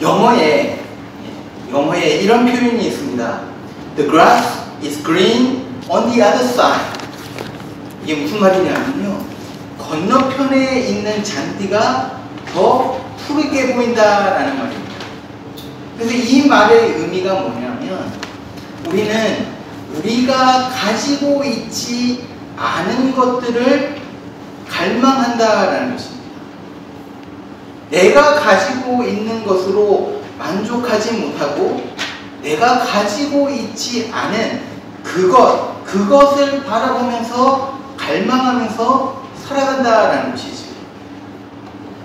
영어에 이런 표현이 있습니다. The grass is green on the other side. 이게 무슨 말이냐면요, 건너편에 있는 잔디가 더 푸르게 보인다라는 말입니다. 그래서 이 말의 의미가 뭐냐면, 우리는 우리가 가지고 있지 않은 것들을 갈망한다라는 것입니다. 내가 가지고 있는 것으로 만족하지 못하고 내가 가지고 있지 않은 그것을 바라보면서 갈망하면서 살아간다라는 것이죠.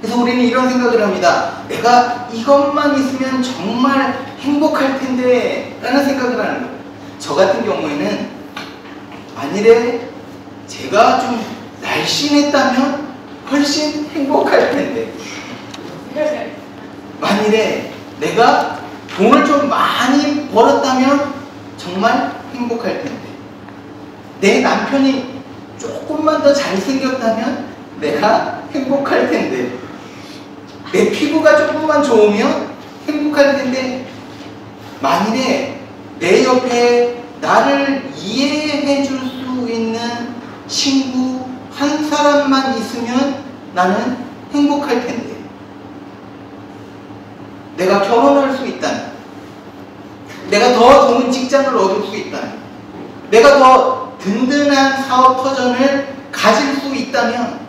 그래서 우리는 이런 생각을 합니다. 내가 이것만 있으면 정말 행복할 텐데 라는 생각을 하는 거예요. 저 같은 경우에는 만일에 제가 좀 날씬했다면 훨씬 행복할 텐데, 만일에 내가 돈을 좀 많이 벌었다면 정말 행복할 텐데, 내 남편이 조금만 더 잘생겼다면 내가 행복할 텐데, 내 피부가 조금만 좋으면 행복할 텐데, 만일에 내 옆에 나를 이해해 줄 수 있는 친구 한 사람만 있으면 나는 행복할 텐데, 내가 결혼할 수 있다면, 내가 더 좋은 직장을 얻을 수 있다면, 내가 더 든든한 사업 터전을 가질 수 있다면,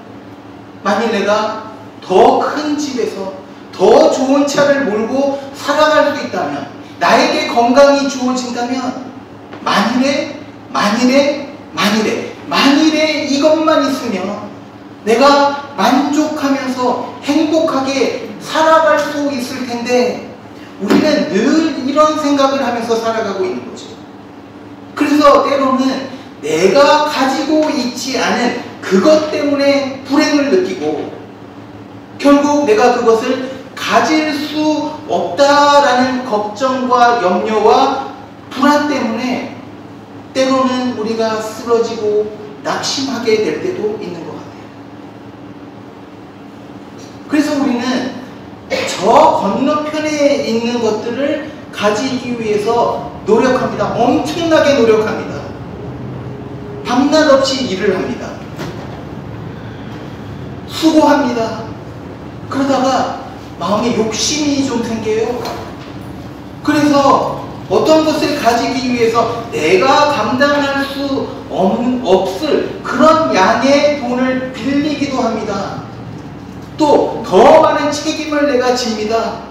만일 내가 더 큰 집에서 더 좋은 차를 몰고 살아갈 수 있다면, 나에게 건강이 주어진다면, 만일에 이것만 있으면 내가 만족하면서 행복하게 살아갈 수 있을 텐데, 우리는 늘 이런 생각을 하면서 살아가고 있는 거죠. 그래서 때로는 내가 가지고 있지 않은 그것 때문에 불행을 느끼고, 결국 내가 그것을 가질 수 없다라는 걱정과 염려와 불안 때문에 때로는 우리가 쓰러지고 낙심하게 될 때도 있는 것 같아요. 그래서 우리는 저 건너편에 있는 것들을 가지기 위해서 노력합니다. 엄청나게 노력합니다. 밤낮 없이 일을 합니다. 수고합니다. 그러다가 마음에 욕심이 좀 생겨요. 그래서 어떤 것을 가지기 위해서 내가 감당할 수 없을 그런 양의 돈을 빌리기도 합니다. 또 더 많은 책임을 내가 집니다.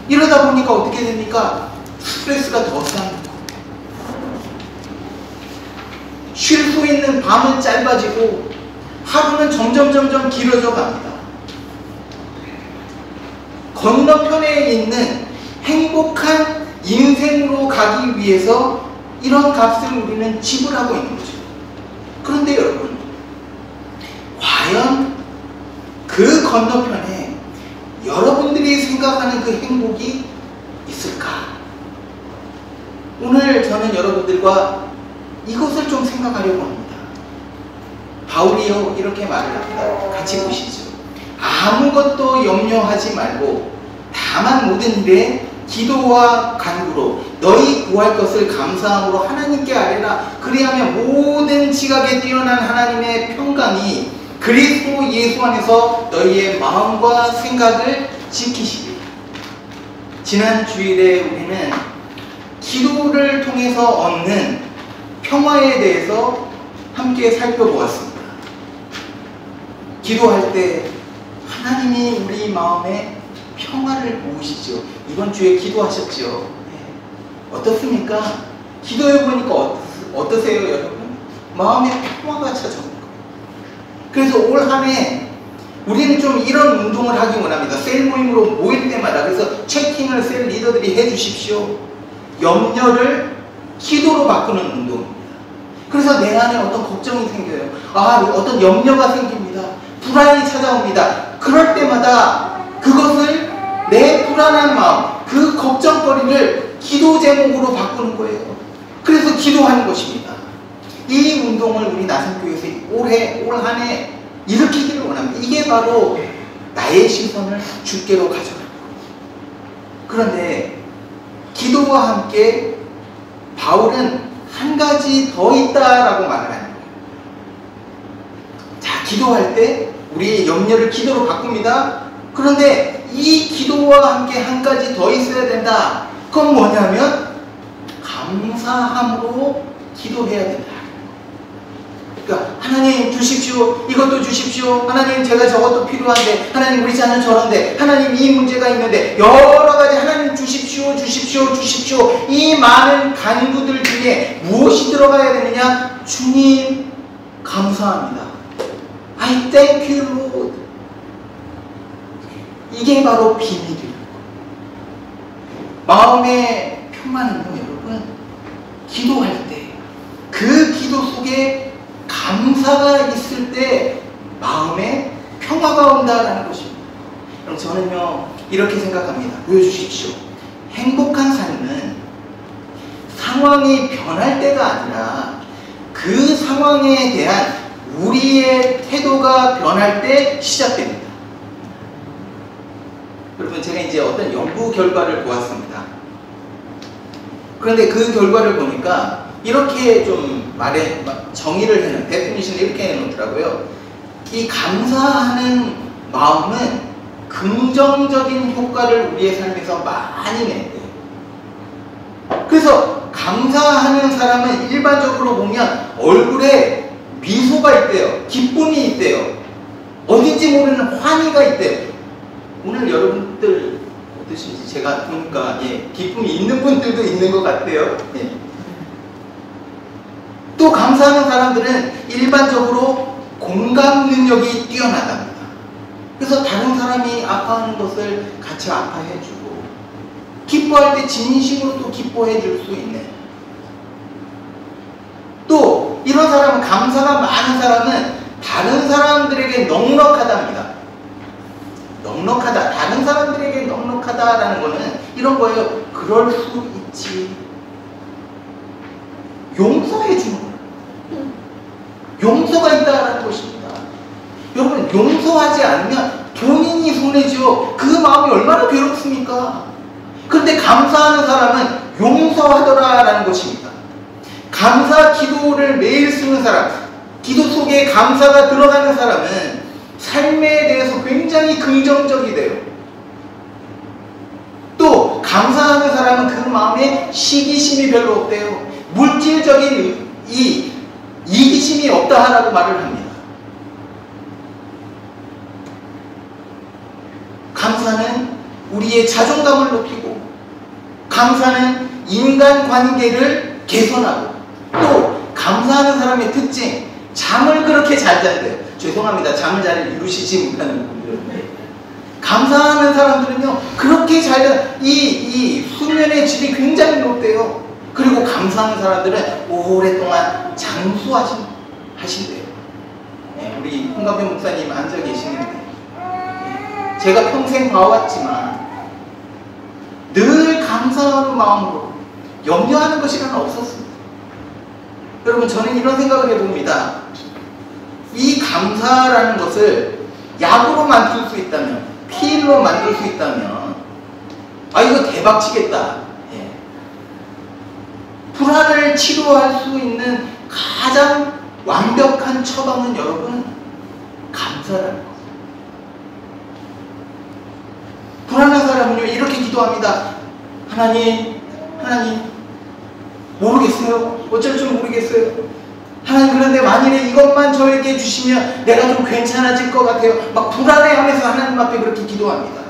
이러다 보니까 어떻게 됩니까? 스트레스가 더 쌓이고, 쉴 수 있는 밤은 짧아지고 하루는 점점 길어져 갑니다. 건너편에 있는 행복한 인생으로 가기 위해서 이런 값을 우리는 지불하고 있는 거죠. 그런데 여러분, 과연 그 건너편에 여러분들이 생각하는 그 행복이 있을까? 오늘 저는 여러분들과 이것을 좀 생각하려고 합니다. 바울이요 이렇게 말을 합니다. 같이 보시죠. 아무것도 염려하지 말고 다만 모든 일에 기도와 간구로 너희 구할 것을 감사함으로 하나님께 아뢰라. 그리하면 모든 지각에 뛰어난 하나님의 평강이 그리스도 예수 안에서 너희의 마음과 생각을 지키시리. 지난 주일에 우리는 기도를 통해서 얻는 평화에 대해서 함께 살펴보았습니다. 기도할 때 하나님이 우리 마음에 평화를 모으시죠. 이번 주에 기도하셨죠. 네. 어떻습니까? 기도해보니까 어떠세요, 여러분? 마음에 평화가 찾아옵니다. 그래서 올 한 해 우리는 좀 이런 운동을 하기 원합니다. 셀 모임으로 모일 때마다. 그래서 채팅을 셀 리더들이 해주십시오. 염려를 기도로 바꾸는 운동입니다. 그래서 내 안에 어떤 걱정이 생겨요. 어떤 염려가 생깁니다. 불안이 찾아옵니다. 그럴 때마다 그것을 내 불안한 마음, 그 걱정거리를 기도 제목으로 바꾸는 거예요. 그래서 기도하는 것입니다. 이 운동을 우리 나성교회에서 올 한 해 일으키기를 원합니다. 이게 바로 나의 시선을 주께로 가져가는 그런데 기도와 함께 바울은 한 가지 더 있다라고 말을 하는 거예요. 자, 기도할 때 우리의 염려를 기도로 바꿉니다. 그런데 이 기도와 함께 한 가지 더 있어야 된다. 그건 뭐냐면 감사함으로 기도해야 된다. 그러니까 하나님 주십시오. 이것도 주십시오. 하나님 제가 저것도 필요한데, 하나님 우리 자는 저런데, 하나님 이 문제가 있는데, 여러 가지 하나님 주십시오, 주십시오, 주십시오. 이 많은 간구들 중에 무엇이 들어가야 되느냐? 주님 감사합니다. I thank you, Lord. 이게 바로 비밀이에요. 마음의 평안은요, 여러분, 기도할 때, 그 기도 속에 감사가 있을 때 마음에 평화가 온다라는 것입니다. 그럼 저는요, 이렇게 생각합니다. 보여주십시오. 행복한 삶은 상황이 변할 때가 아니라 그 상황에 대한 우리의 태도가 변할 때 시작됩니다. 여러분, 제가 이제 어떤 연구 결과를 보았습니다. 그런데 그 결과를 보니까 이렇게 좀 정의를 해놓은, 데피니션을 이렇게 해놓더라고요. 이 감사하는 마음은 긍정적인 효과를 우리의 삶에서 많이 내요. 그래서 감사하는 사람은 일반적으로 보면 얼굴에 미소가 있대요. 기쁨이 있대요. 어딘지 모르는 환희가 있대요. 오늘 여러분들 어떠신지 제가 보니까 기쁨이 있는 분들도 있는 것 같아요. 또 감사하는 사람들은 일반적으로 공감 능력이 뛰어나답니다. 그래서 다른 사람이 아파하는 것을 같이 아파해주고, 기뻐할 때 진심으로 또 기뻐해줄 수 있는, 또 이런 사람은, 감사가 많은 사람은 다른 사람들에게 넉넉하답니다. 넉넉하다, 다른 사람들에게 넉넉하다라는 거는 이런 거예요. 그럴 수 있지. 용서해 주는 거예요. 용서가 있다라는 것입니다. 여러분, 용서하지 않으면 본인이 손해죠. 그 마음이 얼마나 괴롭습니까? 그런데 감사하는 사람은 용서하더라라는 것입니다. 감사 기도를 매일 쓰는 사람, 기도 속에 감사가 들어가는 사람은 삶에 대해서 굉장히 긍정적이 돼요. 또 감사하는 사람은 그 마음에 시기심이 별로 없대요. 물질적인 이기심이 없다라고 말을 합니다. 감사는 우리의 자존감을 높이고, 감사는 인간관계를 개선하고, 또 감사하는 사람의 특징, 잠을 그렇게 잘 잔대요. 죄송합니다. 잠을 잘 이루시지 못하는 분들은. 감사하는 사람들은요, 그렇게 잘 이 수면의 질이 굉장히 높대요. 그리고 감사하는 사람들은 오랫동안 장수하신대요. 우리 홍감현 목사님 앉아 계시는데, 제가 평생 봐왔지만 늘 감사하는 마음으로 염려하는 것이란 없었습니다. 여러분, 저는 이런 생각을 해봅니다. 이 감사라는 것을 약으로 만들 수 있다면, 필로 만들 수 있다면, 이거 대박 치겠다. 불안을 치료할 수 있는 가장 완벽한 처방은 여러분, 감사라는 거예요. 불안한 사람은요, 이렇게 기도합니다. 하나님, 모르겠어요. 어쩔 줄 모르겠어요. 하나님, 그런데 만일에 이것만 저에게 주시면 내가 좀 괜찮아질 것 같아요. 막 불안해하면서 하나님 앞에 그렇게 기도합니다.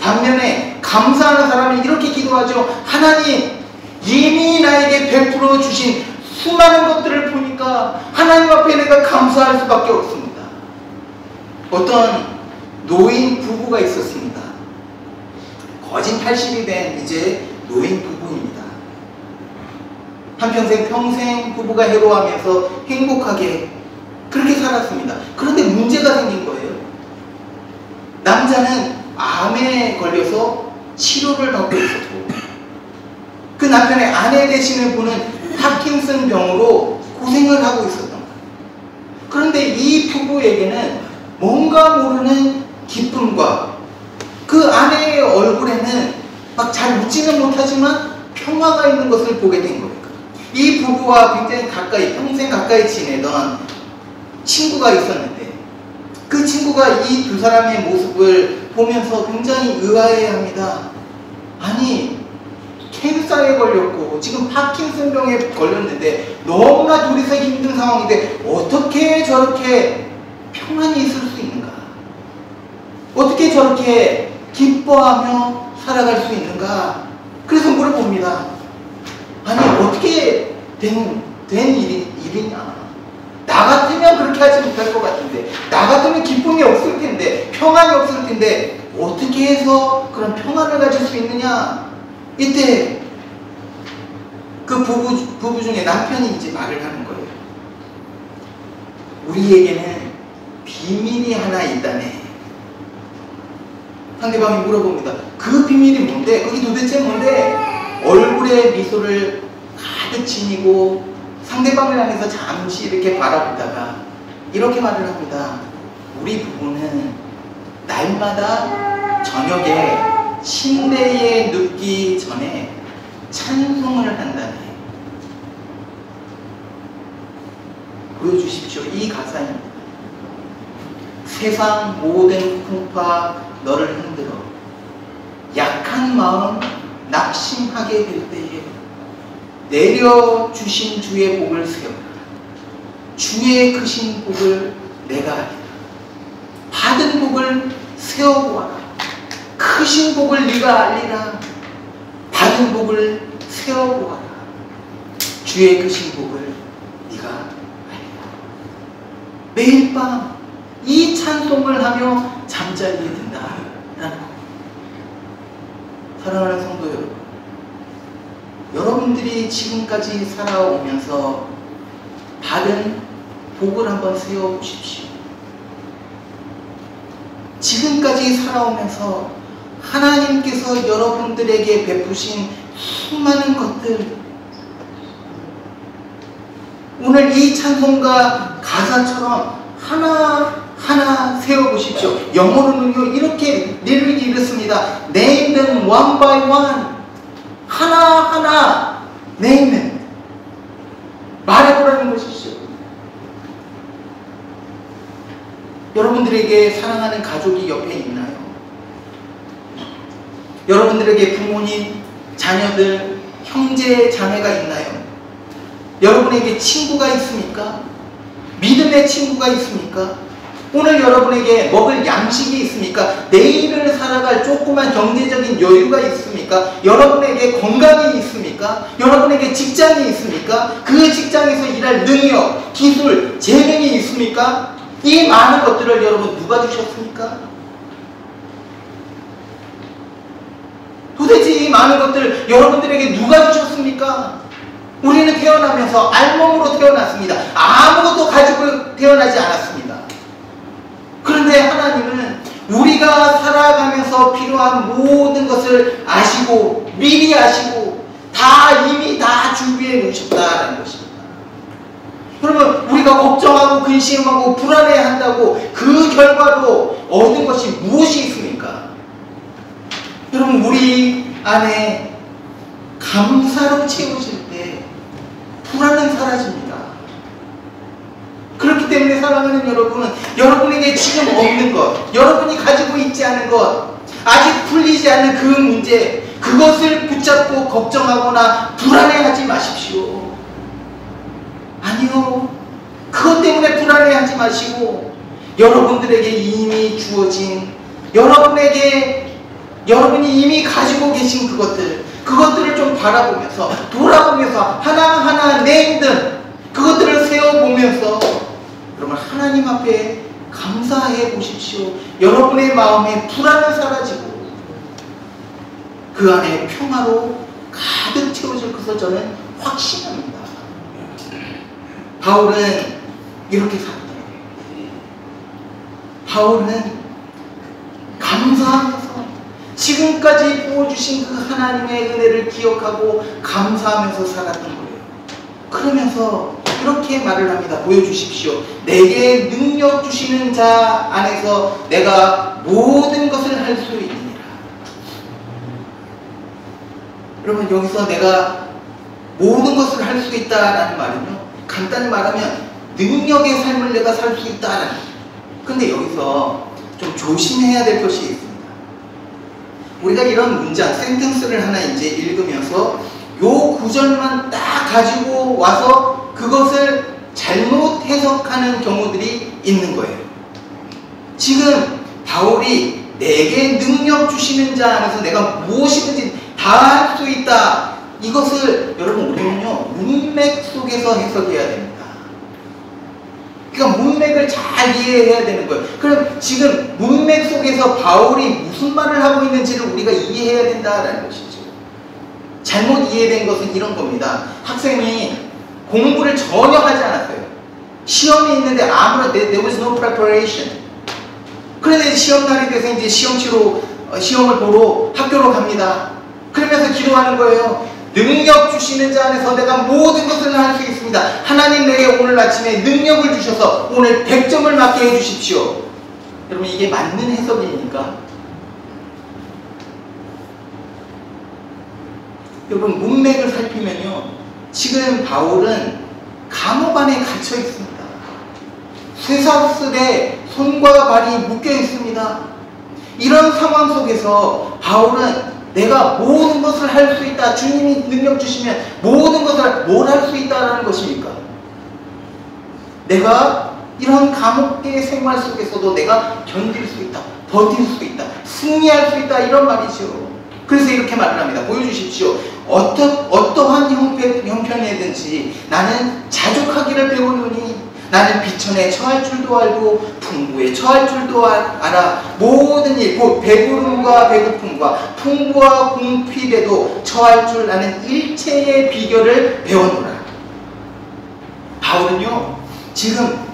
반면에 감사하는 사람은 이렇게 기도하죠. 하나님, 이미 나에게 베풀어 주신 수많은 것들을 보니까 하나님 앞에 내가 감사할 수밖에 없습니다. 어떤 노인 부부가 있었습니다. 거진 80이 된 이제 노인 부부입니다. 평생 부부가 해로하면서 행복하게 그렇게 살았습니다. 그런데 문제가 생긴 거예요. 남자는 암에 걸려서 치료를 받고 있었고, 그 남편의 아내 되시는 분은 파킨슨 병으로 고생을 하고 있었던 거예요. 그런데 이 부부에게는 뭔가 모르는 기쁨과 그 아내의 얼굴에는 막 잘 웃지는 못하지만 평화가 있는 것을 보게 된 거예요. 이 부부와 굉장히 가까이, 평생 가까이 지내던 친구가 있었는데 그 친구가 이 두 사람의 모습을 보면서 굉장히 의아해합니다. 아니, 캔서에 걸렸고 지금 파킨슨병에 걸렸는데 너무나 둘이서 힘든 상황인데 어떻게 저렇게 평안히 있을 수 있는가? 어떻게 저렇게 기뻐하며 살아갈 수 있는가? 그래서 물어봅니다. 아니, 어떻게 된 일이냐? 나 같으면 그렇게 하지 못할 것 같은데, 나 같으면 기쁨이 없을 텐데, 평안이 없을 텐데 어떻게 해서 그런 평안을 가질 수 있느냐? 이때 그 부부 중에 남편이 이제 말을 하는 거예요. 우리에게는 비밀이 하나 있다네. 상대방이 물어봅니다. 그 비밀이 뭔데? 그게 도대체 뭔데? 얼굴에 미소를 가득 지니고 상대방을 향해서 잠시 이렇게 바라보다가 이렇게 말을 합니다. 우리 부부는 날마다 저녁에 침대에 눕기 전에 찬송을 한다네. 보여주십시오. 이 가사입니다. 세상 모든 풍파 너를 흔들어 약한 마음 낙심하게 될 때에 내려주신 주의 복을 세워라. 주의 크신 복을 내가 알리라. 받은 복을 세워보아라. 크신 복을 네가 알리라. 받은 복을 세워보아라. 주의 크신 복을 네가 알리라. 매일 밤 이 찬송을 하며 잠자리에 든다라는 겁니다. 사랑하는 성도 여러분, 여러분들이 지금까지 살아오면서 받은 복을 한번 세워보십시오. 지금까지 살아오면서 하나님께서 여러분들에게 베푸신 수많은 것들, 오늘 이 찬송가 가사처럼 하나하나 세워보십시오. 영어로는요 이렇게 리를 이렇습니다. Name them one by one. 하나하나 name them. 말해보라는 것이죠. 여러분들에게 사랑하는 가족이 옆에 있나요? 여러분들에게 부모님, 자녀들, 형제, 자매가 있나요? 여러분에게 친구가 있습니까? 믿음의 친구가 있습니까? 오늘 여러분에게 먹을 양식이 있습니까? 내일을 살아갈 조그만 경제적인 여유가 있습니까? 여러분에게 건강이 있습니까? 여러분에게 직장이 있습니까? 그 직장에서 일할 능력, 기술, 재능이 있습니까? 이 많은 것들을 여러분 누가 주셨습니까? 도대체 이 많은 것들 여러분들에게 누가 주셨습니까? 우리는 태어나면서 알몸으로 태어났습니다. 아무것도 가지고 태어나지 않았습니다. 그런데 하나님은 우리가 살아가면서 필요한 모든 것을 아시고 미리 아시고 이미 다 준비해 놓으셨다는 것입니다. 그러면 우리가 걱정하고 근심하고 불안해한다고 그 결과로 얻은 것이 무엇이 있습니까? 여러분, 우리 안에 감사로 채워질 때 불안은 사라집니다. 그렇기 때문에 사랑하는 여러분, 여러분에게 지금 없는 것, 여러분이 가지고 있지 않은 것, 아직 풀리지 않는 그 문제, 그것을 붙잡고 걱정하거나 불안해하지 마십시오. 아니요, 그것 때문에 불안해하지 마시고 여러분들에게 이미 주어진, 여러분이 이미 가지고 계신 그것들을 좀 바라보면서 돌아보면서 하나하나 내힘든 그것들을 세워보면서 여러분 하나님 앞에 감사해 보십시오. 여러분의 마음에 불안은 사라지고 그 안에 평화로 가득 채워질 것을 저는 확신합니다. 바울은 이렇게 살았다. 바울은 감사하면서 지금까지 부어주신 그 하나님의 은혜를 기억하고 감사하면서 살았던 거예요. 그러면서 이렇게 말을 합니다. 보여주십시오. 내게 능력 주시는 자 안에서 내가 모든 것을 할 수 있느니라. 여러분, 여기서 내가 모든 것을 할 수 있다라는 말은요, 간단히 말하면 능력의 삶을 내가 살 수 있다라는. 근데 여기서 좀 조심해야 될 것이 있습니다. 우리가 이런 문장, 센텐스를 하나 이제 읽으면서 요 구절만 딱 가지고 와서 그것을 잘못 해석하는 경우들이 있는 거예요. 지금 바울이 내게 능력 주시는 자 안에서 내가 무엇이든지 다 할 수 있다. 이것을 여러분 우리는요, 문맥 속에서 해석해야 됩니다. 그러니까 문맥을 잘 이해해야 되는 거예요. 그럼 지금 문맥 속에서 바울이 무슨 말을 하고 있는지를 우리가 이해해야 된다라는 것이죠. 잘못 이해된 것은 이런 겁니다. 학생이 공부를 전혀 하지 않았어요. 시험이 있는데 아무런 there was no preparation. 그런데 시험날이 돼서 이제 시험을 보러 학교로 갑니다. 그러면서 기도하는 거예요. 능력 주시는 자 안에서 내가 모든 것을 할 수 있습니다. 하나님 내게 오늘 아침에 능력을 주셔서 오늘 100점을 맞게 해주십시오. 여러분, 이게 맞는 해석입니까? 여러분, 문맥을 살피면요, 지금 바울은 감옥 안에 갇혀 있습니다. 쇠사슬에 손과 발이 묶여 있습니다. 이런 상황 속에서 바울은 내가 모든 것을 할 수 있다. 주님이 능력 주시면 모든 것을 뭘 할 수 있다라는 것입니까? 내가 이런 감옥의 생활 속에서도 내가 견딜 수 있다. 버틸 수 있다. 승리할 수 있다. 이런 말이죠. 그래서 이렇게 말을 합니다. 보여주십시오. 어떠한 형편이든지 나는 자족하기를 배우노니 나는 비천에 처할 줄도 알고 풍부에 처할 줄도 알아. 모든 일, 곧 배부름과 배고픔과 풍부와 궁핍에도 처할 줄 아는 일체의 비결을 배워노라. 바울은요, 지금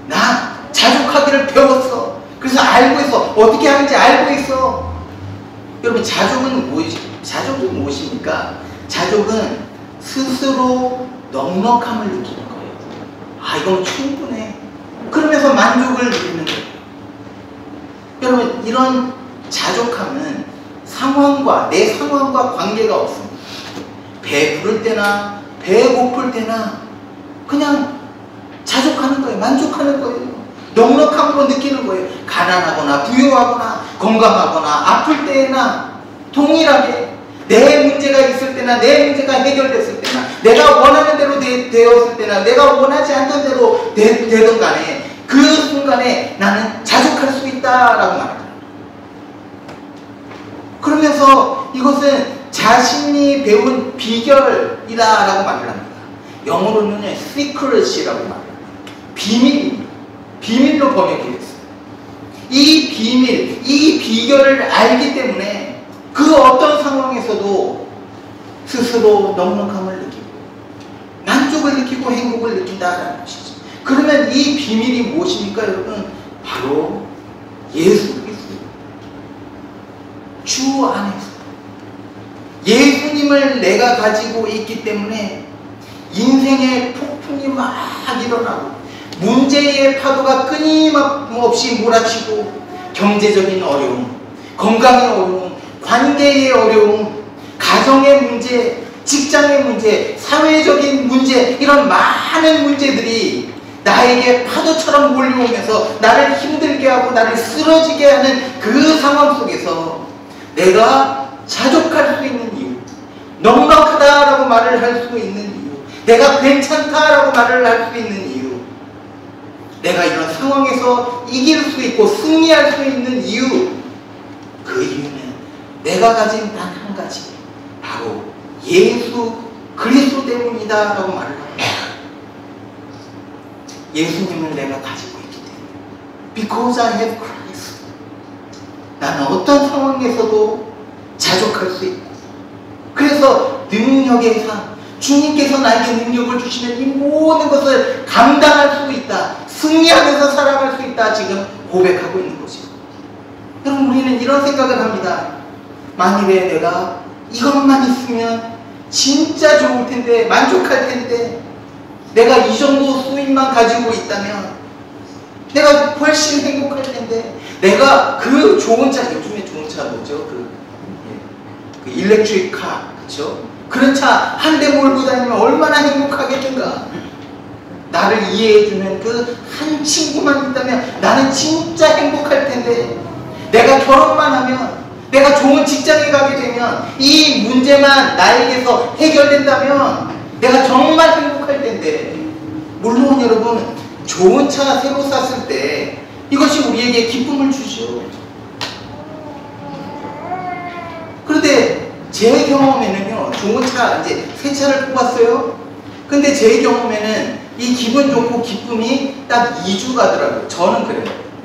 나 자족하기를 배웠어. 그래서 알고 있어. 어떻게 하는지 알고 있어. 여러분, 자족은 무엇입니까? 자족은 스스로 넉넉함을 느끼는 거예요. 아, 이건 충분해. 그러면서 만족을 누리는 거예요. 여러분, 이런 자족함은 내 상황과 관계가 없습니다. 배 부를 때나 배 고플 때나 그냥 자족하는 거예요. 만족하는 거예요. 넉넉함으로 느끼는 거예요. 가난하거나 부유하거나 건강하거나 아플 때나 동일하게 내 문제가 있을 때나 내 문제가 해결됐을 때나 내가 원하는 대로 되었을 때나 내가 원하지 않던 대로 되던 간에 그 순간에 나는 자족할 수 있다라고 말합니다. 그러면서 이것은 자신이 배운 비결이다라고 말을 합니다. 영어로는 secret이라고 말합니다. 비밀로 번역이 됐어요. 이 비밀, 이 비결을 알기 때문에 그 어떤 상황에서도 스스로 넉넉함을 느끼고 만족을 느끼고 행복을 느낀다라는 것이죠. 그러면 이 비밀이 무엇입니까, 여러분? 바로 예수 그리스도. 주 안에서 예수님을 내가 가지고 있기 때문에 인생의 폭풍이 막 일어나고 문제의 파도가 끊임없이 몰아치고 경제적인 어려움, 건강의 어려움, 관계의 어려움, 가정의 문제, 직장의 문제, 사회적인 문제, 이런 많은 문제들이 나에게 파도처럼 몰려오면서 나를 힘들게 하고 나를 쓰러지게 하는 그 상황 속에서 내가 자족할 수 있는 이유, 넉넉하다라고 말을 할 수 있는 이유, 내가 괜찮다라고 말을 할 수 있는 이유, 내가 이런 상황에서 이길 수 있고 승리할 수 있는 이유, 그 이유는 내가 가진 단 한 가지, 바로 예수 그리스도 때문이다 라고 말을 합니다. 예수님을 내가 가지고 있기 때문에 Because I have Christ, 나는 어떤 상황에서도 자족할 수 있고, 그래서 능력의 상, 주님께서 나에게 능력을 주시면 이 모든 것을 감당할 수 있다, 승리하면서 살아갈 수 있다, 지금 고백하고 있는 거죠. 여러분, 우리는 이런 생각을 합니다. 만일에 내가 이것만 있으면 진짜 좋을 텐데, 만족할 텐데, 내가 이 정도 수입만 가지고 있다면 내가 훨씬 행복할 텐데, 내가 그 좋은 차, 요즘에 좋은 차 뭐죠? 그 그 일렉트릭 카, 그렇죠? 그런 차 한 대 몰고 다니면 얼마나 행복하겠는가. 나를 이해해주는 그 한 친구만 있다면 나는 진짜 행복할 텐데, 내가 결혼만 하면, 내가 좋은 직장에 가게 되면, 이 문제만 나에게서 해결된다면 내가 정말 행복할 텐데. 물론 여러분, 좋은 차 새로 샀을 때 이것이 우리에게 기쁨을 주죠. 그런데 제 경험에는요, 좋은 차, 이제 새 차를 뽑았어요. 근데 제 경험에는 이 기분 좋고 기쁨이 딱 2주 가더라고요. 저는 그래요.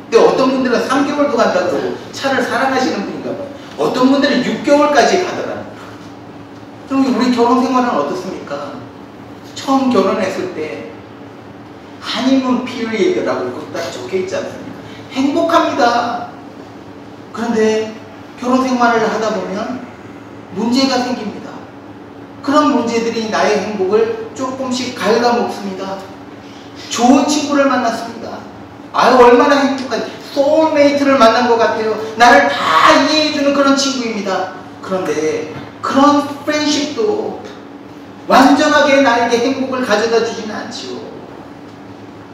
근데 어떤 분들은 3개월도 간다 그러고 차를 사랑하시는 분인가 봐요. 어떤 분들은 6개월까지 가더라고요. 그럼 우리 결혼 생활은 어떻습니까? 처음 결혼했을 때 하니문 피리어드라고 딱 적혀있지 않습니까? 행복합니다. 그런데 결혼 생활을 하다 보면 문제가 생깁니다. 그런 문제들이 나의 행복을 조금씩 갉아먹습니다. 좋은 친구를 만났습니다. 아유, 얼마나 행복한 소울메이트를 만난 것 같아요. 나를 다 이해해주는 그런 친구입니다. 그런데 그런 프렌십도 완전하게 나에게 행복을 가져다 주지는 않지요.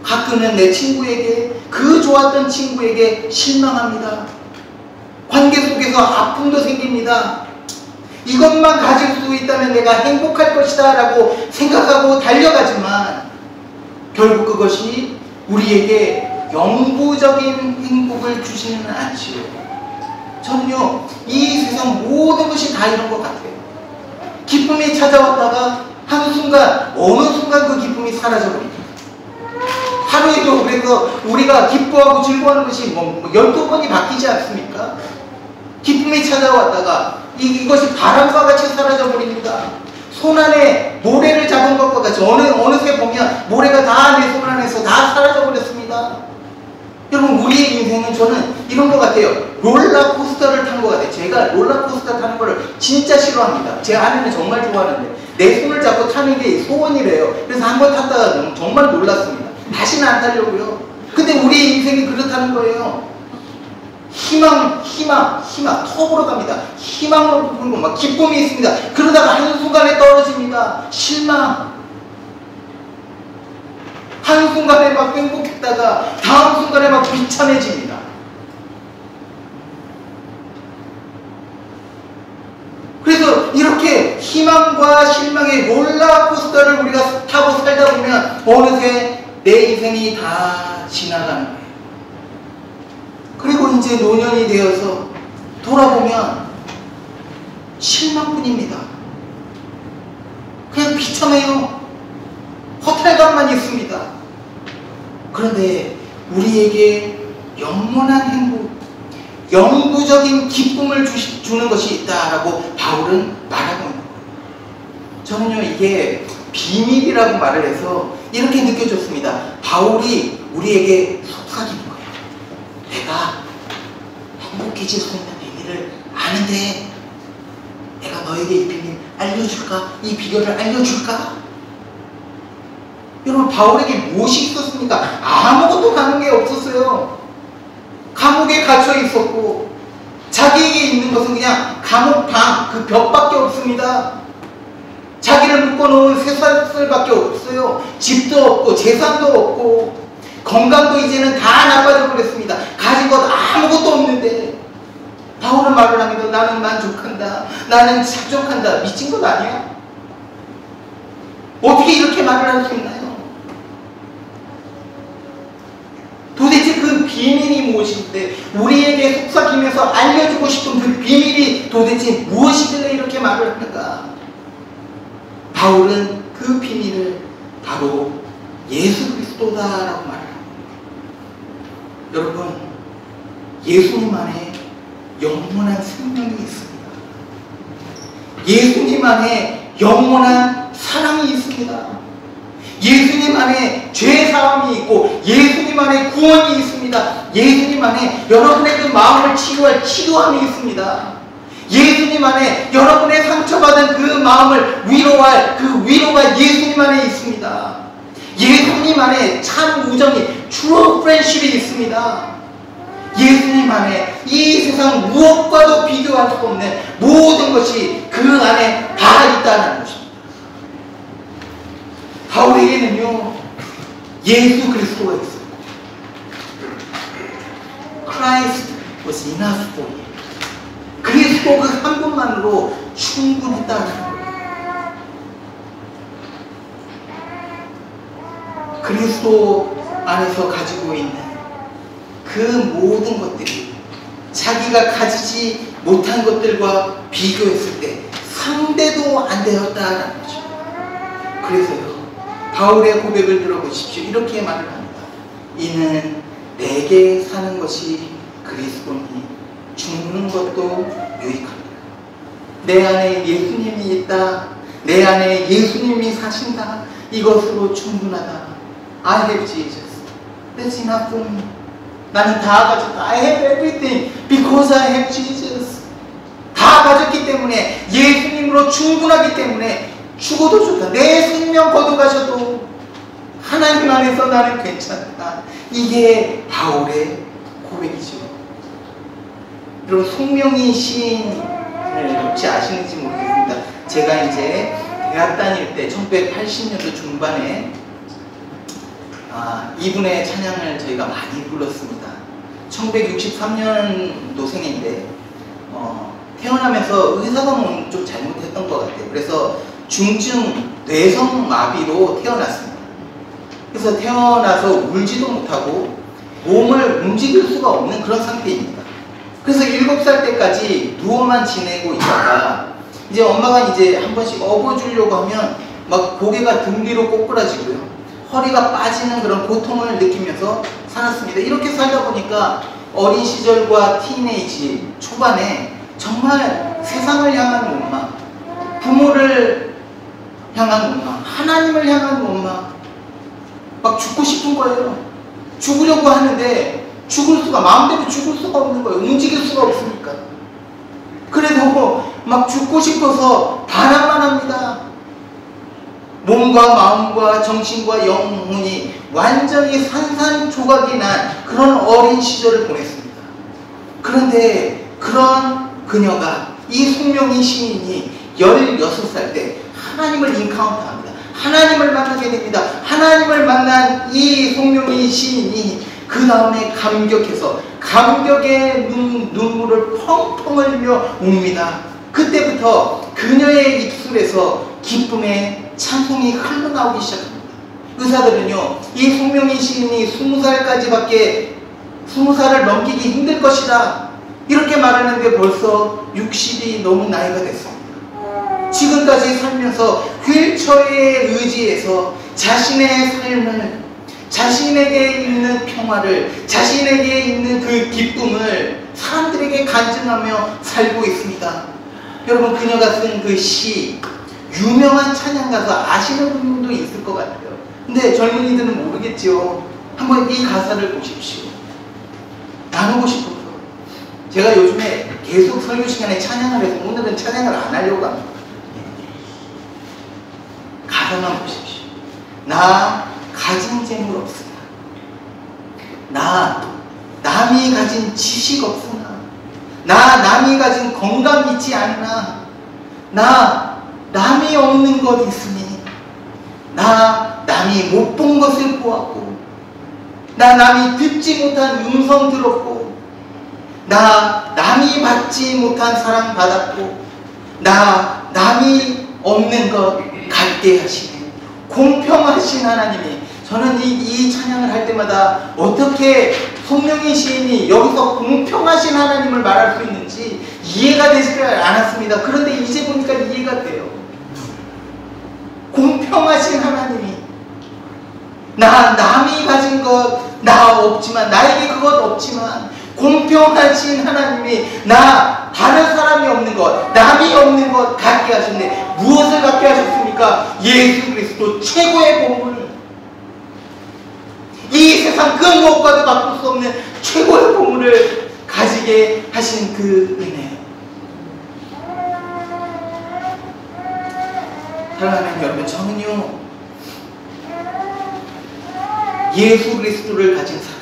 가끔은 내 친구에게, 그 좋았던 친구에게 실망합니다. 관계 속에서 아픔도 생깁니다. 이것만 가질 수 있다면 내가 행복할 것이다 라고 생각하고 달려가지만 결국 그것이 우리에게 영구적인 행복을 주지는 않지요. 저는요, 이 세상 모든 것이 다 이런 것 같아요. 기쁨이 찾아왔다가 한순간, 어느 순간 그 기쁨이 사라져버립니다. 하루에도 그래서 우리가 기뻐하고 즐거워하는 것이 12번이 바뀌지 않습니까? 기쁨이 찾아왔다가 이것이 바람과 같이 사라져버립니다. 손 안에 모래를 잡은 것과 같이 어느새 보면 모래가 다 내 손 안에서 다 사라져버렸습니다. 여러분, 우리의 인생은 저는 이런 것 같아요. 롤러코스터를 탄 것 같아요. 제가 롤러코스터 타는 거를 진짜 싫어합니다. 제 아내는 정말 좋아하는데 내 손을 잡고 타는 게 소원이래요. 그래서 한번 탔다가 정말 놀랐습니다. 다시는 안 타려고요. 근데 우리의 인생이 그렇다는 거예요. 희망, 턱으로 갑니다. 희망으로 부르고 막 기쁨이 있습니다. 그러다가 한순간에 떨어집니다. 실망. 한순간에 막 행복했다가 다음 순간에 막 비참해집니다. 그래서 이렇게 희망과 실망의 롤러코스터를 우리가 타고 살다 보면 어느새 내 인생이 다 지나가는 거예요. 그리고 이제 노년이 되어서 돌아보면 실망뿐입니다. 그냥 비참해요. 허탈감만 있습니다. 그런데 우리에게 영원한 행복, 영구적인 기쁨을 주는 것이 있다라고 바울은 말하고 있는 거예요. 저는요, 이게 비밀이라고 말을 해서 이렇게 느껴졌습니다. 바울이 우리에게 속삭이는 거예요. 내가 행복해질 수 있는 비밀을 아는데 내가 너에게 이 비밀 알려줄까? 이 비결을 알려줄까? 여러분, 바울에게 무엇이 있었습니까? 아무것도 가는 게 없었어요. 감옥에 갇혀 있었고 자기에게 있는 것은 그냥 감옥 방, 그 벽밖에 없습니다. 자기를 묶어놓은 쇠사슬밖에 없어요. 집도 없고 재산도 없고 건강도 이제는 다 나빠져 버렸습니다. 가진 것 아무것도 없는데 바울은 말을 합니다. 나는 만족한다. 나는 작정한다. 미친 것 아니야? 어떻게 이렇게 말을 할 수 있나요? 도대체 그 비밀이 무엇인데, 우리에게 속삭이면서 알려주고 싶은 그 비밀이 도대체 무엇이길래 이렇게 말을 하는가? 바울은 그 비밀을 바로 예수 그리스도다라고 말을 합니다. 여러분, 예수님 안에 영원한 생명이 있습니다. 예수님 안에 영원한 사랑이 있습니다. 예수님 안에 죄사함이 있고 예수님 안에 구원이 있습니다. 예수님 안에 여러분의 그 마음을 치유할 치료함이 있습니다. 예수님 안에 여러분의 상처받은 그 마음을 위로할 그 위로가 예수님 안에 있습니다. 예수님 안에 참 우정이 true friendship이 있습니다. 예수님 안에 이 세상 무엇과도 비교할 수 없는 모든 것이 그 안에 다 있다는 것입니다. 바울에게는요, 예수 그리스도가 있어요. Christ was enough for him. 그리스도 그 한 분만으로 충분했다는 거예요. 그리스도 안에서 가지고 있는 그 모든 것들이 자기가 가지지 못한 것들과 비교했을 때 상대도 안 되었다는 거죠. 그래서요, 바울의 고백을 들어보십시오. 이렇게 말을 합니다. 이는 내게 사는 것이 그리스도니 죽는 것도 유익합니다. 내 안에 예수님이 있다, 내 안에 예수님이 사신다, 이것으로 충분하다. I have Jesus. That's enough for me. 나는 다 가졌다. I have everything because I have Jesus. 다 가졌기 때문에, 예수님으로 충분하기 때문에 죽어도 좋다. 내 생명 거둬가셔도 하나님 안에서 나는 괜찮다. 이게 바울의 고백이죠. 여러분, 송명희 시인을 혹시 아시는지 모르겠습니다. 제가 이제 대학 다닐 때 1980년도 중반에 이분의 찬양을 저희가 많이 불렀습니다. 1963년도생인데 태어나면서 의사가 좀 잘못했던 것 같아요. 그래서 중증 뇌성마비로 태어났습니다. 그래서 태어나서 울지도 못하고 몸을 움직일 수가 없는 그런 상태입니다. 그래서 7살 때까지 누워만 지내고 있다가 이제 엄마가 이제 한 번씩 업어주려고 하면 막 고개가 등 뒤로 꼬꾸라지고요, 허리가 빠지는 그런 고통을 느끼면서 살았습니다. 이렇게 살다 보니까 어린 시절과 티네이지 초반에 정말 세상을 향한 원망, 부모를 향한 원망, 하나님을 향한 원망, 막 죽고 싶은 거예요. 죽으려고 하는데 죽을 수가, 마음대로 죽을 수가 없는 거예요. 움직일 수가 없으니까. 그래도 막 죽고 싶어서 반항만 합니다. 몸과 마음과 정신과 영혼이 완전히 산산조각이 난 그런 어린 시절을 보냈습니다. 그런데 그런 그녀가, 이 송명희 시인이 16살 때 하나님을 인카운트합니다. 하나님을 만나게 됩니다. 하나님을 만난 이 송명희 시인이 그 다음에 감격해서 감격의 눈물을 펑펑 흘리며 웁니다. 그때부터 그녀의 입술에서 기쁨의 찬송이 흘러나오기 시작합니다. 의사들은요, 이 송명희 시인이 20살을 넘기기 힘들 것이다, 이렇게 말하는데 벌써 60이 넘은 나이가 됐습니다. 지금까지 살면서 휠체어에 의지해서 자신의 삶을, 자신에게 있는 평화를, 자신에게 있는 그 기쁨을 사람들에게 간증하며 살고 있습니다. 여러분, 그녀가 쓴 그 시, 유명한 찬양가서 아시는 분도 있을 것 같아요. 근데 젊은이들은 모르겠죠. 한번 이 가사를 보십시오. 나누고 싶어서. 제가 요즘에 계속 설교 시간에 찬양을 해서 오늘은 찬양을 안 하려고 합니다. 가사만 보십시오. 나 가진 재물 없으나, 나 남이 가진 지식 없으나, 나 남이 가진 건강 있지 않나, 나 남이 없는 것 있으니, 나 남이 못 본 것을 보았고, 나 남이 듣지 못한 음성 들었고, 나 남이 받지 못한 사랑 받았고, 나 남이 없는 것 갖게 하시네. 공평하신 하나님이, 저는 이 찬양을 할 때마다 어떻게 송명희 시인이 여기서 공평하신 하나님을 말할 수 있는지 이해가 되지를 않았습니다. 그런데 이제 보니까 이해가 돼요. 공평하신 하나님이, 남이 가진 것 나 없지만, 나에게 그것 없지만, 공평하신 하나님이 다른 사람이 없는 것, 남이 없는 것 갖게 하셨네. 무엇을 갖게 하셨습니까? 예수 그리스도 최고의 보물, 이 세상 그 무엇과도 바꿀 수 없는 최고의 보물을 가지게 하신 그 은혜. 사랑하는 여러분, 저는요, 예수 그리스도를 가진 사람,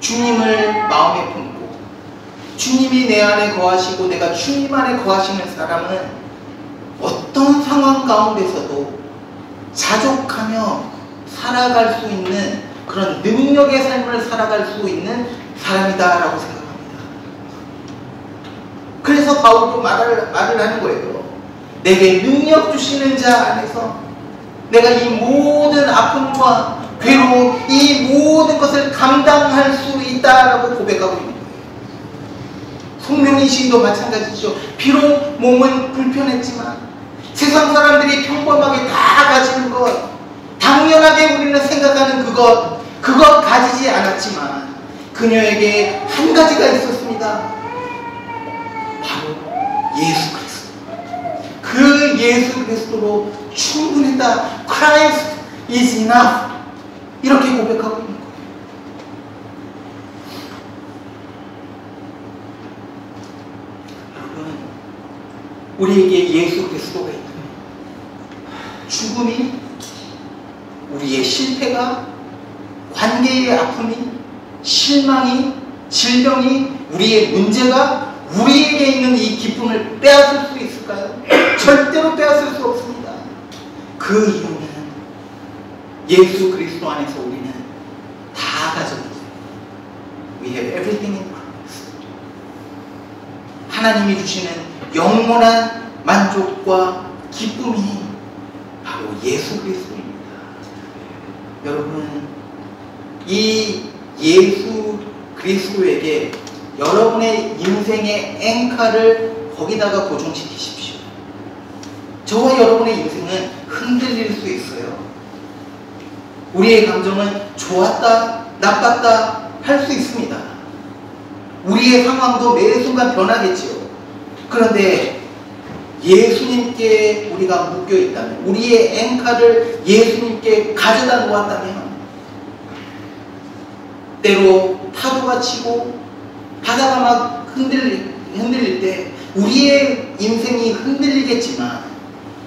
주 주님을 마음에 품고 주님이 내 안에 거하시고 내가 주님 안에 거하시는 사람은 어떤 상황 가운데서도 자족하며 살아갈 수 있는 그런 능력의 삶을 살아갈 수 있는 사람이다라고 생각합니다. 그래서 바울도 말을 하는 거예요. 내게 능력 주시는 자 안에서 내가 이 모든 아픔과 괴로움, 이 모든 것을 감당할 수 있다라고 고백하고 있는 거예요. 송명희 시인도 마찬가지죠. 비록 몸은 불편했지만 세상 사람들이 평범하게 다 가지는 것, 당연하게 우리는 생각하는 그것 가지지 않았지만 그녀에게 한 가지가 있었습니다. 바로 예수 그리스도. 그 예수 그리스도로 충분했다. Christ is enough. 이렇게 고백하고 있는 거예요. 여러분, 우리에게 예수 그리스도가 있는 죽음이, 우리의 실패가, 관계의 아픔이, 실망이, 질병이, 우리의 문제가 우리에게 있는 이 기쁨을 빼앗을 수 있을까요? 절대로 빼앗을 수 없습니다. 그 이유는 예수 그리스도 안에서 우리는 다 가지고 있어요. We have everything in Christ. 하나님이 주시는 영원한 만족과 기쁨이 바로 예수 그리스도입니다. 여러분, 이 예수 그리스도에게 여러분의 인생의 앵커를 거기다가 고정시키십시오. 저와 여러분의 인생은 흔들릴 수 있어요. 우리의 감정은 좋았다, 나빴다 할 수 있습니다. 우리의 상황도 매 순간 변하겠지요. 그런데 예수님께 우리가 묶여 있다면, 우리의 앵커를 예수님께 가져다 놓았다면, 때로 파도가 치고 바다가 막 흔들릴 때 우리의 인생이 흔들리겠지만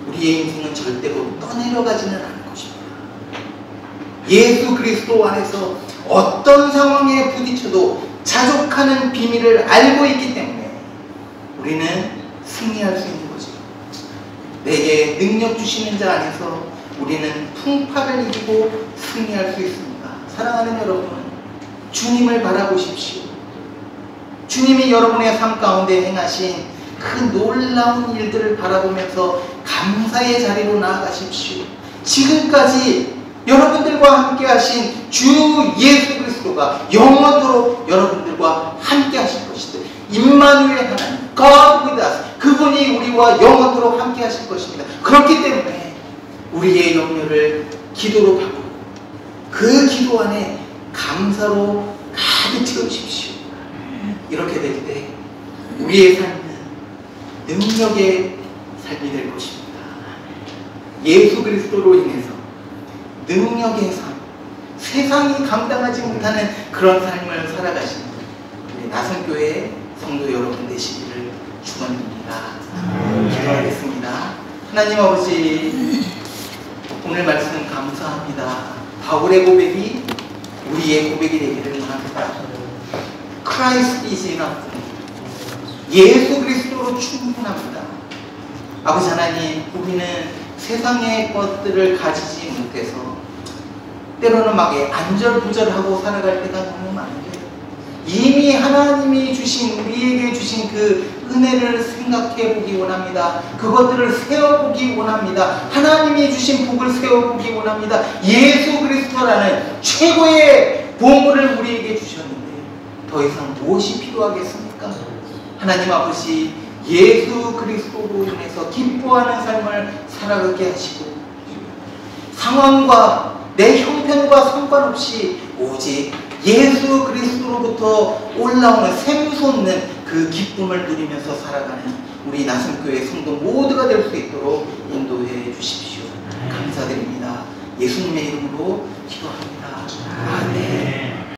우리의 인생은 절대로 떠내려가지는 않을 것입니다. 예수 그리스도 안에서 어떤 상황에 부딪혀도 자족하는 비밀을 알고 있기 때문에 우리는 승리할 수 있는 거죠. 내게 능력 주시는 자 안에서 우리는 풍파를 이기고 승리할 수 있습니다. 사랑하는 여러분, 주님을 바라보십시오. 주님이 여러분의 삶 가운데 행하신 그 놀라운 일들을 바라보면서 감사의 자리로 나아가십시오. 지금까지 여러분들과 함께 하신 주 예수 그리스도가 영원토록 여러분들과 함께 하실 것이다. 임마누엘 하나님, God with us, 그분이 우리와 영원토록 함께 하실 것입니다. 그렇기 때문에 우리의 염려를 기도로 바꾸고 그 기도 안에 감사로 가득 채우십시오. 이렇게 될 때 우리의 삶은 능력의 삶이 될 것입니다. 예수 그리스도로 인해서 능력의 삶, 세상이 감당하지 못하는 그런 삶을 살아가시는 우리 나선교회 성도 여러분 되시기를 축원드립니다. 기도하겠습니다. 하나님 아버지, 오늘 말씀 감사합니다. 바울의 고백이 우리의 고백이 되기를 원합니다. Christ is enough. 예수 그리스도로 충분합니다. 아버지 하나님, 우리는 세상의 것들을 가지지 못해서 때로는 막 안절부절하고 살아갈 때가 너무 많은데, 이미 하나님이 주신, 우리에게 주신 그 은혜를 생각해 보기 원합니다. 그것들을 세워보기 원합니다. 하나님이 주신 복을 세워보기 원합니다. 예수 그리스도라는 최고의 보물을 우리에게 주셨는데 더 이상 무엇이 필요하겠습니까? 하나님 아버지, 예수 그리스도로 인해서 기뻐하는 삶을 살아가게 하시고 상황과 내 형편과 상관없이 오직 예수 그리스도로부터 올라오는 샘솟는 그 기쁨을 누리면서 살아가는 우리 나성교회 성도 모두가 될 수 있도록 인도해 주십시오. 감사드립니다. 예수님의 이름으로 기도합니다. 아멘.